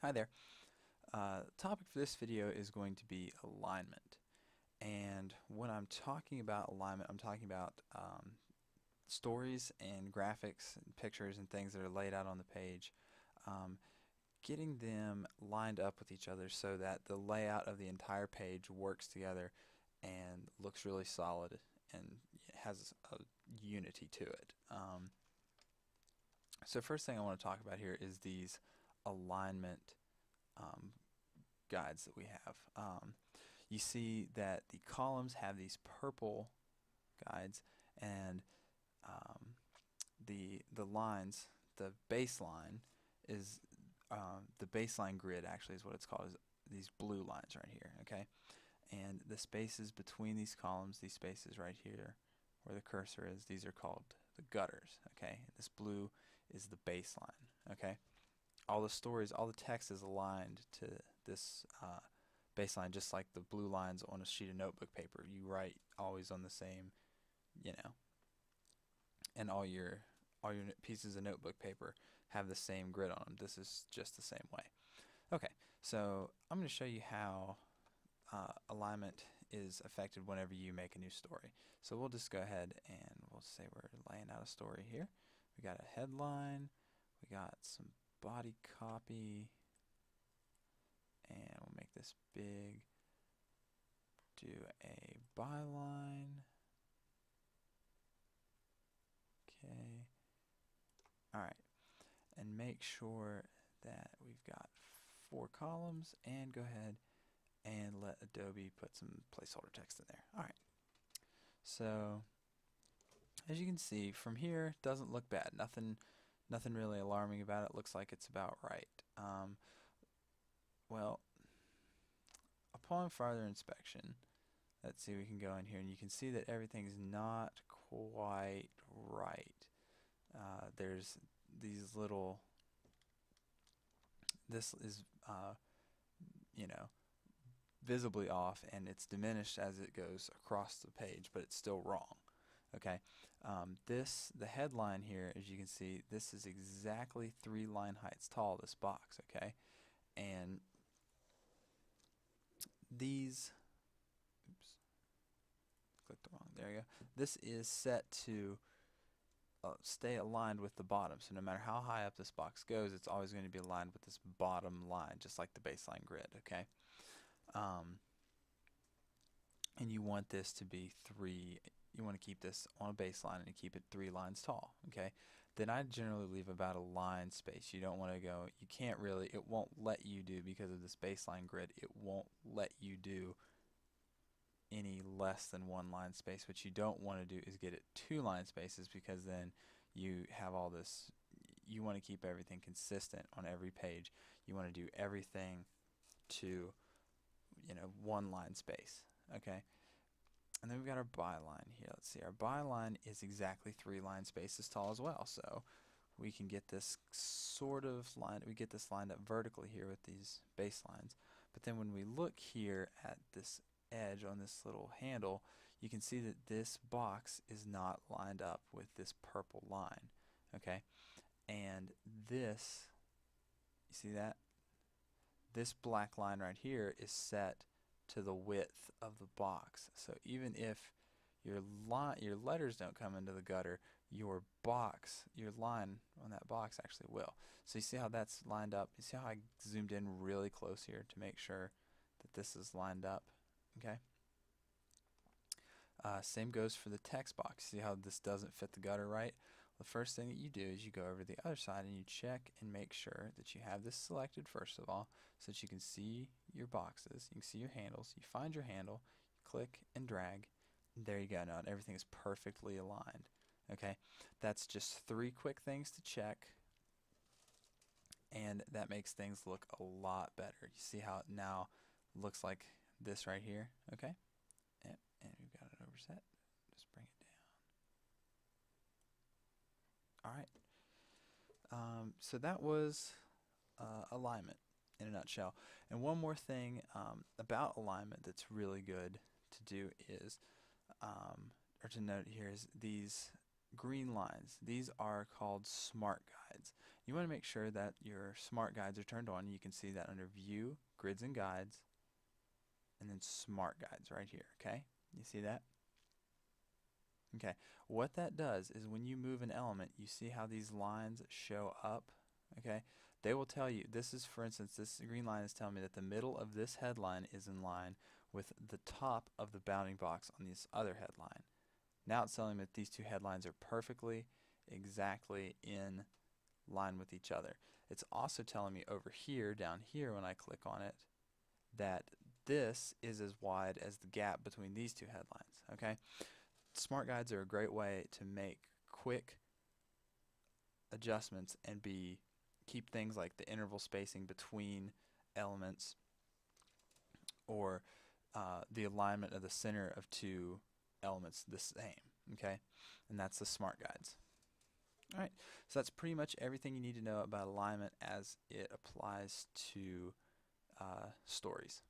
Hi there. Topic for this video is going to be alignment. And when I'm talking about alignment, I'm talking about stories and graphics and pictures and things that are laid out on the page, um, getting them lined up with each other so that the layout of the entire page works together and looks really solid and has a unity to it. So first thing I want to talk about here is these alignment um, guides that we have. You see that the columns have these purple guides, and um, the lines, the baseline is the baseline grid actually is what it's called. Is these blue lines right here, okay? And the spaces between these columns, these spaces right here, where the cursor is, these are called the gutters, okay? This blue is the baseline, okay? All the stories, all the text is aligned to this baseline, just like the blue lines on a sheet of notebook paper. You write always on the same, you know, and all your pieces of notebook paper have the same grid on them. This is just the same way. Okay, so I'm going to show you how alignment is affected whenever you make a new story. So we'll just go ahead and we'll say we're laying out a story here. We got a headline, we got some body copy, and we'll make this big. Do a byline. Okay. Alright. And make sure that we've got 4 columns, and go ahead and let Adobe put some placeholder text in there. Alright. So as you can see from here, it doesn't look bad. Nothing really alarming about it. Looks like it's about right. Well, upon farther inspection, let's see, we can go in here and you can see that everything's not quite right. There's these little, this is, you know, visibly off, and it's diminished as it goes across the page, but it's still wrong. Okay, the headline here, as you can see, this is exactly 3 line heights tall, this box, okay? And these, oops, clicked the wrong, there you go. This is set to stay aligned with the bottom. So no matter how high up this box goes, it's always going to be aligned with this bottom line, just like the baseline grid, okay? And you want this to be 3, you want to keep this on a baseline and keep it 3 lines tall, okay? Then I generally leave about a line space. You don't want to go, you can't really, it won't let you do, because of this baseline grid, it won't let you do any less than 1 line space. What you don't want to do is get it 2 line spaces, because then you have all this, you want to keep everything consistent on every page. You want to do everything to, 1 line space, okay? And then we've got our byline here. Let's see, our byline is exactly 3 line spaces tall as well. So we can get this sort of line, we get this lined up vertically here with these baselines. But then when we look here at this edge on this little handle, you can see that this box is not lined up with this purple line. Okay? And this, you see that? This black line right here is set to the width of the box. So even if your letters don't come into the gutter, your line on that box actually will. So you see how that's lined up? You see how I zoomed in really close here to make sure that this is lined up? Okay. Same goes for the text box. See how this doesn't fit the gutter right? The first thing that you do is you go over to the other side and you check and make sure that you have this selected first of all, so that you can see your boxes, you can see your handles. You find your handle, you click and drag, and there you go. Now everything is perfectly aligned. Okay, that's just 3 quick things to check, and that makes things look a lot better. You see how it now looks like this right here? Okay, and we've got it overset. Just bring it down. All right. So that was alignment in a nutshell. And one more thing about alignment that's really good to do is, or to note here, is these green lines. These are called smart guides. You want to make sure that your smart guides are turned on. You can see that under View, Grids and Guides, and then Smart Guides right here, okay? You see that? Okay, what that does is when you move an element, you see how these lines show up, okay? They will tell you, this is, for instance, this green line is telling me that the middle of this headline is in line with the top of the bounding box on this other headline. Now it's telling me that these two headlines are perfectly, exactly in line with each other. It's also telling me over here, down here when I click on it, that this is as wide as the gap between these two headlines, okay? Smart guides are a great way to make quick adjustments and keep things like the interval spacing between elements or the alignment of the center of two elements the same, okay? And that's the smart guides. Alright, so that's pretty much everything you need to know about alignment as it applies to stories.